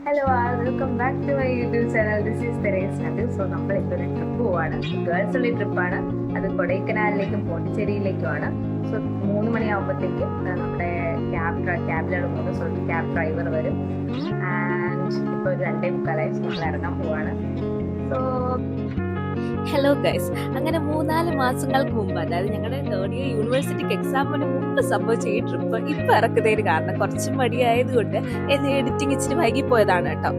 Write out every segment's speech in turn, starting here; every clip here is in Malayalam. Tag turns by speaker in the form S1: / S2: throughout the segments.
S1: Hello welcome back to my YouTube channel. This is Therese Nandu. So നമ്മൾ ഇതൊരു ട്രിപ്പ് പോവാണ്. ഗേൾസ് ഉള്ള ട്രിപ്പാണ്. അത് കൊടൈക്കനാലിലേക്കും പോണ്ടിച്ചേരിയിലേക്കുമാണ്. സോ 3 മണിയാകുമ്പോഴത്തേക്കും നമ്മുടെ ക്യാബിലാണ് പോകുന്നത്. സോ ക്യാബ് ഡ്രൈവർ വരും. ആൻഡ് ഇപ്പോൾ 2:45 നമ്മൾ ഇറങ്ങാൻ പോവാണ്. സോ
S2: ഹലോ ഗൈസ്, അങ്ങനെ 3-4 മാസങ്ങൾക്ക് മുമ്പ്, അതായത് ഞങ്ങളുടെ തേർഡ് ഇയർ യൂണിവേഴ്സിറ്റിക്ക് എക്സാമിന് മുമ്പ് സംഭവിച്ച ഈ ട്രിപ്പ് ഇപ്പൊ ഇറക്കുന്നതിന് കാരണം കുറച്ച് മടിയായതുകൊണ്ട് എഡിറ്റിംഗ് ഇച്ചിരി വൈകിപ്പോയതാണ് കേട്ടോ.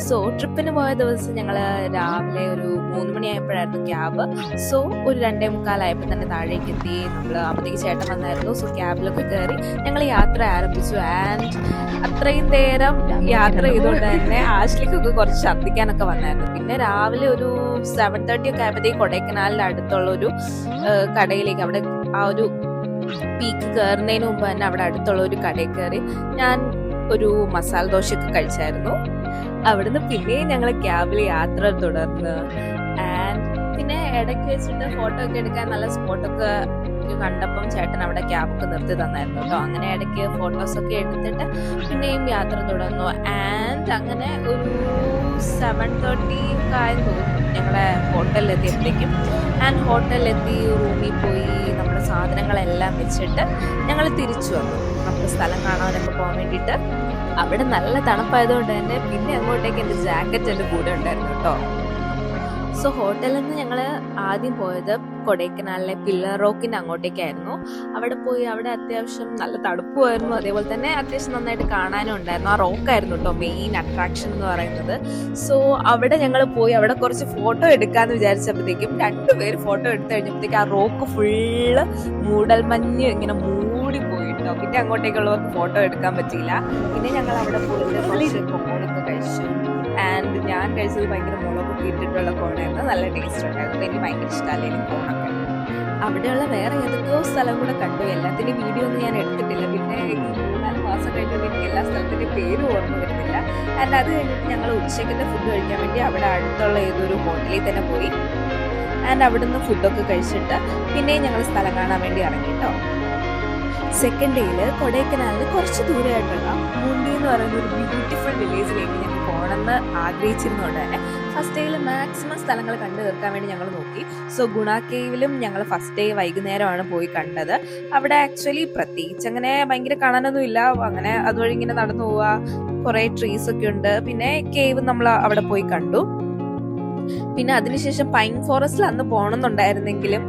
S2: സോ ട്രിപ്പിന് പോയ ദിവസം ഞങ്ങൾ രാവിലെ ഒരു 3 മണിയായപ്പോഴായിരുന്നു ക്യാബ്. സോ ഒരു 2:45 തന്നെ താഴേക്ക് എത്തി. നമ്മൾ അപ്പത്തേക്ക് ചേട്ടൻ വന്നായിരുന്നു. സോ ക്യാബിലൊക്കെ കയറി ഞങ്ങൾ യാത്ര ആരംഭിച്ചു. ആൻഡ് അത്രയും നേരം യാത്ര ചെയ്തുകൊണ്ട് തന്നെ ആശ്ലിക്കൊക്കെ കുറച്ച് ഛർദ്ദിക്കാനൊക്കെ വന്നായിരുന്നു. പിന്നെ രാവിലെ ഒരു 7:30 ഒക്കെ ആയപ്പോഴത്തേക്ക് കൊടൈക്കനാലിന്റെ അടുത്തുള്ള ഒരു കടയിലേക്ക്, അവിടെ ആ ഒരു പീക്ക് കയറുന്നതിന് മുമ്പ് തന്നെ അവിടെ അടുത്തുള്ള ഒരു കടയിൽ കയറി ഞാൻ ഒരു മസാല ദോശയൊക്കെ കഴിച്ചായിരുന്നു. അവിടുന്ന് പിന്നെയും ഞങ്ങൾ ക്യാബിൽ യാത്ര തുടർന്ന്. ആൻഡ് പിന്നെ ഇടയ്ക്ക് വെച്ചിട്ട് ഫോട്ടോ ഒക്കെ എടുക്കാൻ നല്ല സ്പോട്ടൊക്കെ കണ്ടപ്പം ചേട്ടൻ അവിടെ ക്യാബൊക്കെ നിർത്തി തന്നായിരുന്നു കേട്ടോ. അങ്ങനെ ഇടയ്ക്ക് ഫോട്ടോസൊക്കെ എടുത്തിട്ട് പിന്നെയും യാത്ര തുടർന്നു. ആൻഡ് അങ്ങനെ ഒരു 7:30 ഒക്കെ ആയി തോന്നുന്നു ഞങ്ങളുടെ ഹോട്ടലിലെത്തിയപ്പോഴേക്കും. ആൻഡ് ഹോട്ടലിലെത്തി റൂമിൽ പോയി നമ്മുടെ സാധനങ്ങളെല്ലാം വെച്ചിട്ട് ഞങ്ങൾ തിരിച്ചു വന്നു നമുക്ക് സ്ഥലം കാണാനൊക്കെ പോകാൻ വേണ്ടിയിട്ട്. അവിടെ നല്ല തണുപ്പായതുകൊണ്ട് തന്നെ പിന്നെ അങ്ങോട്ടേക്ക് എൻ്റെ ജാക്കറ്റ് എൻ്റെ കൂടെ ഉണ്ടായിരുന്നു കേട്ടോ. സോ ഹോട്ടലിൽ നിന്ന് ഞങ്ങൾ ആദ്യം പോയത് കൊടൈക്കനാലിലെ പില്ലർ റോക്കിൻ്റെ അങ്ങോട്ടേക്കായിരുന്നു. അവിടെ പോയി അവിടെ അത്യാവശ്യം നല്ല തണുപ്പുമായിരുന്നു, അതേപോലെ തന്നെ അത്യാവശ്യം നന്നായിട്ട് കാണാനും ഉണ്ടായിരുന്നു. ആ റോക്കായിരുന്നു കേട്ടോ മെയിൻ അട്രാക്ഷൻ എന്ന് പറയുന്നത്. സോ അവിടെ ഞങ്ങൾ പോയി അവിടെ കുറച്ച് ഫോട്ടോ എടുക്കാമെന്ന് വിചാരിച്ചപ്പോഴത്തേക്കും 2 പേര് ഫോട്ടോ എടുത്തു കഴിഞ്ഞപ്പോഴത്തേക്കും ആ റോക്ക് ഫുള്ള് മൂടൽമഞ്ഞ് ഇങ്ങനെ മൂടി പോയിട്ടോ. പിന്നെ അങ്ങോട്ടേക്കുള്ളവർക്ക് ഫോട്ടോ എടുക്കാൻ പറ്റിയില്ല. പിന്നെ ഞങ്ങൾ അവിടെ പോയിട്ട് കുറച്ച് കോണൊക്കെ കഴിച്ചു. ആൻഡ് ഞാൻ കഴിച്ചത് ഭയങ്കര മുളകൊക്കെ ഇട്ടിട്ടുള്ള കോണായിരുന്നു. നല്ല ടേസ്റ്റ് ഉണ്ടായിരുന്നു. എനിക്ക് ഭയങ്കര ഇഷ്ടമല്ല എനിക്ക് കോണൊക്കെ. അവിടെയുള്ള വേറെ ഏതൊക്കെയോ സ്ഥലം കൂടെ കണ്ടു. എല്ലാത്തിൻ്റെയും വീഡിയോ ഒന്നും ഞാൻ എടുത്തിട്ടില്ല. പിന്നെ 3-4 മാസം കഴിഞ്ഞിട്ട് എനിക്ക് എല്ലാ സ്ഥലത്തിൻ്റെയും പേരും ഓർമ്മ വരുന്നില്ല. ആൻഡ് അത് കഴിഞ്ഞിട്ട് ഞങ്ങൾ ഉച്ചയ്ക്കത്തെ ഫുഡ് കഴിക്കാൻ വേണ്ടി അവിടെ അടുത്തുള്ള ഏതൊരു ഹോട്ടലിൽ തന്നെ പോയി. ആൻഡ് അവിടെ നിന്ന് ഫുഡൊക്കെ കഴിച്ചിട്ട് പിന്നെയും ഞങ്ങൾ സ്ഥലം കാണാൻ വേണ്ടി ഇറങ്ങി കേട്ടോ. സെക്കൻഡ് ഡേയിൽ കൊടൈക്കനാലിന് കുറച്ച് ദൂരമായിട്ടുള്ള മുണ്ടി എന്ന് പറയുന്ന ഒരു ബ്യൂട്ടിഫുൾ വില്ലേജിലേക്ക് ഞങ്ങൾ പോകണമെന്ന് ആഗ്രഹിച്ചിരുന്നതുകൊണ്ട് തന്നെ ഫസ്റ്റ് ഡേയിൽ മാക്സിമം സ്ഥലങ്ങൾ കണ്ടു തീർക്കാൻ വേണ്ടി ഞങ്ങൾ നോക്കി. സോ ഗുണ കേവിലും ഞങ്ങൾ ഫസ്റ്റ് ഡേ വൈകുന്നേരമാണ് പോയി കണ്ടത്. അവിടെ ആക്ച്വലി പ്രത്യേകിച്ച് അങ്ങനെ ഭയങ്കര കാണാനൊന്നുമില്ല. അങ്ങനെ അതുവഴി ഇങ്ങനെ നടന്നു പോവുക, കുറേ ട്രീസ് ഒക്കെ ഉണ്ട്. പിന്നെ കേവ് നമ്മൾ അവിടെ പോയി കണ്ടു. പിന്നെ അതിനുശേഷം പൈൻ ഫോറസ്റ്റിൽ അന്ന് പോകണമെന്നുണ്ടായിരുന്നെങ്കിലും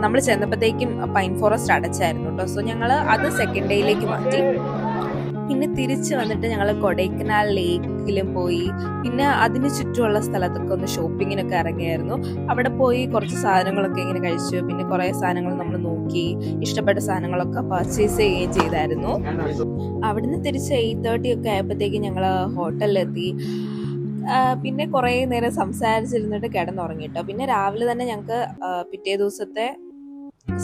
S2: നമ്മൾ ചെന്നപ്പോഴത്തേക്കും പൈൻ ഫോറസ്റ്റ് അടച്ചായിരുന്നു കേട്ടോ. സോ ഞങ്ങൾ അത് സെക്കൻഡ് ഡേയിലേക്ക് മാറ്റി. പിന്നെ തിരിച്ച് വന്നിട്ട് ഞങ്ങൾ കൊടൈക്കനാൽ ലേക്കിലും പോയി. പിന്നെ അതിന് ചുറ്റുമുള്ള സ്ഥലത്തൊക്കെ ഒന്ന് ഷോപ്പിങ്ങിനൊക്കെ ഇറങ്ങിയായിരുന്നു. അവിടെ പോയി കുറച്ച് സാധനങ്ങളൊക്കെ ഇങ്ങനെ കഴിച്ചു. പിന്നെ കുറേ സാധനങ്ങൾ നമ്മൾ നോക്കി, ഇഷ്ടപ്പെട്ട സാധനങ്ങളൊക്കെ പർച്ചേസ് ചെയ്യുകയും ചെയ്തായിരുന്നു. അവിടുന്ന് തിരിച്ച് 8:30 ഒക്കെ ആയപ്പോഴത്തേക്കും ഞങ്ങൾ ഹോട്ടലിലെത്തി. പിന്നെ കുറേ നേരം സംസാരിച്ചിരുന്നിട്ട് കിടന്നുറങ്ങി കേട്ടോ. പിന്നെ രാവിലെ തന്നെ ഞങ്ങൾക്ക് പിറ്റേ ദിവസത്തെ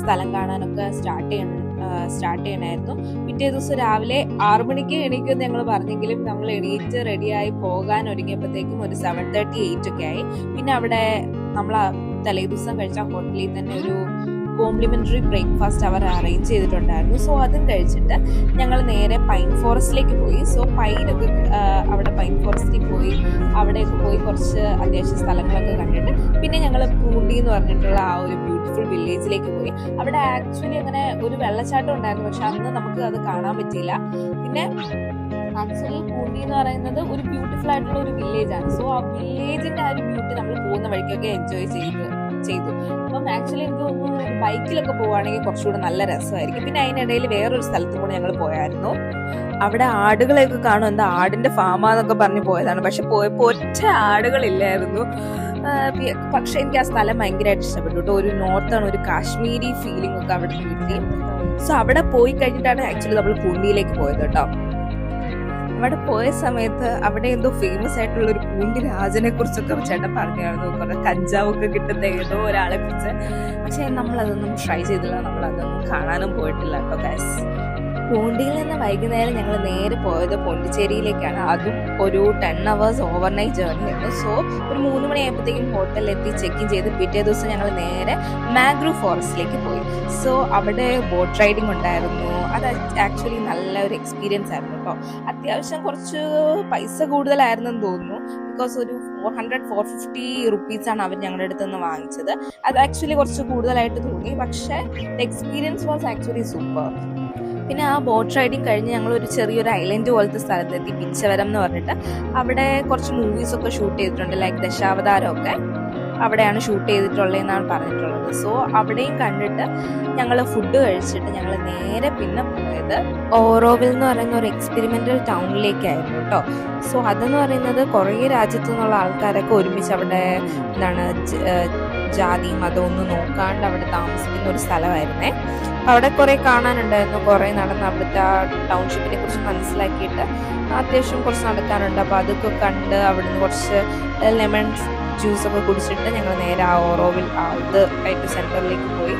S2: സ്ഥലം കാണാനൊക്കെ സ്റ്റാർട്ട് ചെയ്യണമായിരുന്നു. പിറ്റേ ദിവസം രാവിലെ 6 മണിക്ക് എണീക്കുമെന്ന് ഞങ്ങൾ പറഞ്ഞെങ്കിലും നമ്മൾ എണീറ്റ് റെഡിയായി പോകാൻ ഒരുങ്ങിയപ്പോഴത്തേക്കും ഒരു 7:30-8 ഒക്കെ ആയി. പിന്നെ അവിടെ നമ്മൾ തലേ ദിവസം കഴിച്ച ഹോട്ടലിൽ തന്നെ ഒരു കോംപ്ലിമെന്ററി ബ്രേക്ക്ഫാസ്റ്റ് അവർ അറേഞ്ച് ചെയ്തിട്ടുണ്ടായിരുന്നു. സോ അതും കഴിച്ചിട്ട് ഞങ്ങൾ നേരെ പൈൻ ഫോറസ്റ്റിലേക്ക് പോയി. സോ പൈനൊക്കെ അവിടെ പൈൻ ഫോറസ്റ്റിൽ പോയി അവിടെയൊക്കെ പോയി കുറച്ച് അത്യാവശ്യം സ്ഥലങ്ങളൊക്കെ കണ്ടിട്ട് പിന്നെ ഞങ്ങൾ പൂണ്ടി എന്ന് പറഞ്ഞിട്ടുള്ള ആ ഒരു ബ്യൂട്ടിഫുൾ വില്ലേജിലേക്ക് പോയി. അവിടെ ആക്ച്വലി അങ്ങനെ ഒരു വെള്ളച്ചാട്ടം ഉണ്ടായിരുന്നു, പക്ഷെ അന്ന് നമുക്ക് അത് കാണാൻ പറ്റിയില്ല. പിന്നെ ആക്ച്വലി പൂണ്ടി എന്ന് പറയുന്നത് ഒരു ബ്യൂട്ടിഫുൾ ആയിട്ടുള്ള ഒരു വില്ലേജ് ആണ്. സോ ആ വില്ലേജിന്റെ ആ ഒരു ബ്യൂട്ടി നമ്മൾ പോകുന്ന വഴിക്കൊക്കെ എൻജോയ് ചെയ്തു. അപ്പം ആക്ച്വലി എനിക്ക് തോന്നുന്നു ബൈക്കിലൊക്കെ പോവുകയാണെങ്കിൽ കുറച്ചുകൂടെ നല്ല രസമായിരിക്കും. പിന്നെ അതിനിടയിൽ വേറൊരു സ്ഥലത്തും കൂടെ ഞങ്ങൾ പോയായിരുന്നു. അവിടെ ആടുകളെയൊക്കെ കാണും. എന്താ ആടിന്റെ ഫാമാന്നൊക്കെ പറഞ്ഞ് പോയതാണ്. പക്ഷെ പോയപ്പോൾ ഒറ്റ ആടുകളില്ലായിരുന്നു. പക്ഷെ എനിക്ക് ആ സ്ഥലം ഭയങ്കരമായിട്ട് ഇഷ്ടപ്പെട്ടു കേട്ടോ. ഒരു നോർത്താണ്, ഒരു കാശ്മീരി ഫീലിംഗ് ഒക്കെ അവിടെ നിന്ന് കിട്ടി. സോ അവിടെ പോയി കഴിഞ്ഞിട്ടാണ് ആക്ച്വലി നമ്മൾ പൂണ്ടിയിലേക്ക് പോയത് കേട്ടോ. അവിടെ പോയ സമയത്ത് അവിടെ എന്തോ ഫേമസ് ആയിട്ടുള്ള ഒരു പൂണ്ടി രാജനെ കുറിച്ചൊക്കെ ചേട്ടൻ പറഞ്ഞായിരുന്നു. കുറെ കഞ്ചാവൊക്കെ കിട്ടുന്ന ഏതോ ഒരാളെ കുറിച്ച്. പക്ഷെ നമ്മളതൊന്നും ട്രൈ ചെയ്തില്ല, നമ്മളതൊന്നും കാണാനും പോയിട്ടില്ല കേട്ടോ ഗൈസ്. പോണ്ടിയിൽ നിന്ന് വൈകുന്നേരം ഞങ്ങൾ നേരെ പോയത് പോണ്ടിച്ചേരിയിലേക്കാണ്. അതും ഒരു 10 hours ഓവർനൈറ്റ് ജേർണി ആയിരുന്നു. സോ ഒരു 3 മണിയായപ്പോഴത്തേക്കും ഹോട്ടലിലെത്തി ചെക്ക് ഇൻ ചെയ്ത് പിറ്റേ ദിവസം ഞങ്ങൾ നേരെ മാംഗ്രൂവ് ഫോറസ്റ്റിലേക്ക് പോയി. സോ അവിടെ ബോട്ട് റൈഡിങ് ഉണ്ടായിരുന്നു. അത് ആക്ച്വലി നല്ല ഒരു എക്സ്പീരിയൻസ് ആയിരുന്നു കേട്ടോ. അത്യാവശ്യം കുറച്ച് പൈസ കൂടുതലായിരുന്നെന്ന് തോന്നുന്നു. ബിക്കോസ് ഒരു 400-450 റുപ്പീസാണ് അവർ ഞങ്ങളുടെ അടുത്ത് നിന്ന് വാങ്ങിച്ചത്. അത് ആക്ച്വലി കുറച്ച് കൂടുതലായിട്ട് തോന്നി. പക്ഷേ എക്സ്പീരിയൻസ് വാസ് ആക്ച്വലി സൂപ്പർ. പിന്നെ ആ ബോട്ട് റൈഡിങ് കഴിഞ്ഞ് ഞങ്ങൾ ഒരു ചെറിയൊരു ഐലൻഡ് പോലത്തെ സ്ഥലത്തെത്തി, പിച്ചവരം എന്ന് പറഞ്ഞിട്ട്. അവിടെ കുറച്ച് മൂവീസൊക്കെ ഷൂട്ട് ചെയ്തിട്ടുണ്ട്, ലൈക്ക് ദശാവതാരമൊക്കെ അവിടെയാണ് ഷൂട്ട് ചെയ്തിട്ടുള്ളതെന്നാണ് പറഞ്ഞിട്ടുള്ളത്. സോ അവിടെയും കണ്ടിട്ട് ഞങ്ങൾ ഫുഡ് കഴിച്ചിട്ട് ഞങ്ങൾ നേരെ പിന്നെ പോയത് ഓറോവിൽ എന്ന് പറയുന്ന ഒരു എക്സ്പെരിമെൻ്റൽ ടൗണിലേക്കായിരുന്നു കേട്ടോ. സോ അതെന്ന് പറയുന്നത് കുറേ രാജ്യത്തു നിന്നുള്ള ആൾക്കാരൊക്കെ ഒരുമിച്ച് അവിടെ എന്താണ് ജാതി മതമൊന്നും നോക്കാണ്ട് അവിടെ താമസിക്കുന്ന ഒരു സ്ഥലമായിരുന്നേ. അവിടെ കുറേ കാണാനുണ്ടായിരുന്നു. കുറേ നടന്ന് അവിടുത്തെ ആ ടൗൺഷിപ്പിനെ കുറിച്ച് മനസ്സിലാക്കിയിട്ട് അത്യാവശ്യം കുറച്ച് നടക്കാനുണ്ട്. അപ്പോൾ അതൊക്കെ കണ്ട് അവിടുന്ന് കുറച്ച് ലെമൺ ജ്യൂസൊക്കെ കുടിച്ചിട്ട് ഞങ്ങൾ നേരെ ആ ഓറോവിൽ അത് ആയിട്ട് സെൻറ്ററിലേക്ക് പോയി.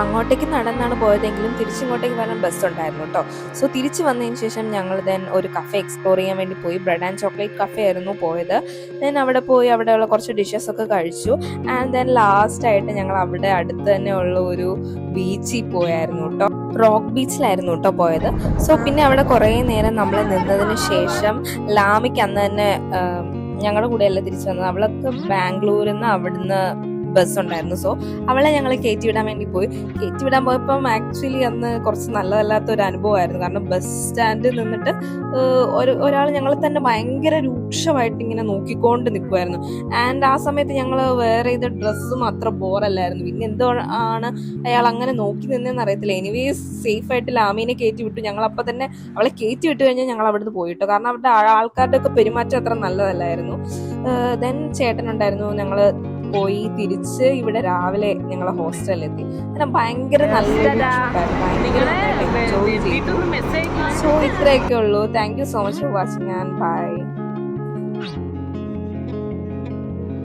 S2: അങ്ങോട്ടേക്ക് നടന്നാണ് പോയതെങ്കിലും തിരിച്ചിങ്ങോട്ടേക്ക് വരാൻ ബസ് ഉണ്ടായിരുന്നു കേട്ടോ. സോ തിരിച്ച് വന്നതിന് ശേഷം ഞങ്ങൾ ദെൻ ഒരു കഫേ എക്സ്പ്ലോർ ചെയ്യാൻ വേണ്ടി പോയി. ബ്രെഡ് ആൻഡ് ചോക്ലേറ്റ് കഫേ ആയിരുന്നു പോയത്. ദെൻ അവിടെ പോയി അവിടെയുള്ള കുറച്ച് ഡിഷസ് ഒക്കെ കഴിച്ചു. ആൻഡ് ദെൻ ലാസ്റ്റ് ആയിട്ട് ഞങ്ങൾ അവിടെ അടുത്ത് തന്നെ ഉള്ള ഒരു ബീച്ചിൽ പോയായിരുന്നു കേട്ടോ. റോക്ക് ബീച്ചിലായിരുന്നു കേട്ടോ പോയത്. സോ പിന്നെ അവിടെ കുറേ നേരം നമ്മൾ നിന്നതിന് ശേഷം ലാമിക്ക് അന്ന് തന്നെ ഞങ്ങളുടെ കൂടെയല്ല തിരിച്ചു വന്നത്. അവളൊക്കെ ബാംഗ്ലൂരിൽ നിന്ന് അവിടുന്ന് ബസ് ഉണ്ടായിരുന്നു. സോ അവളെ ഞങ്ങൾ കയറ്റി വിടാൻ വേണ്ടി പോയി. കയറ്റി വിടാൻ പോയപ്പം ആക്ച്വലി അന്ന് കുറച്ച് നല്ലതല്ലാത്ത ഒരു അനുഭവമായിരുന്നു. കാരണം ബസ് സ്റ്റാൻഡിൽ നിന്നിട്ട് ഒരാൾ ഞങ്ങളെ തന്നെ ഭയങ്കര രൂക്ഷമായിട്ട് ഇങ്ങനെ നോക്കിക്കൊണ്ട് നിൽക്കുമായിരുന്നു. ആൻഡ് ആ സമയത്ത് ഞങ്ങൾ വേറെ ചെയ്ത ഡ്രസ്സും അത്ര ബോറല്ലായിരുന്നു. പിന്നെ എന്തോ ആണ് അയാൾ അങ്ങനെ നോക്കി നിന്നതെന്ന് അറിയത്തില്ല. എനിവേസ് സേഫ് ആയിട്ട് ലാമീനെ കയറ്റി വിട്ടു. ഞങ്ങൾ അപ്പം തന്നെ അവളെ കയറ്റി വിട്ട് കഴിഞ്ഞാൽ ഞങ്ങൾ അവിടുന്ന് പോയിട്ടോ. കാരണം അവരുടെ ആൾക്കാരുടെ ഒക്കെ പെരുമാറ്റം അത്ര നല്ലതല്ലായിരുന്നു. ദെൻ ചേട്ടനുണ്ടായിരുന്നു. ഞങ്ങൾ പോയി തിരിച്ച് ഇവിടെ രാവിലെ ഞങ്ങൾ ഹോസ്റ്റലിലെത്തി. അങ്ങനെ ഭയങ്കര നല്ലൊരു ഭയങ്കര എൻജോയ് ചെയ്തു. സോ ഇത്രയൊക്കെ ഉള്ളൂ. Thank you so much for watching and by.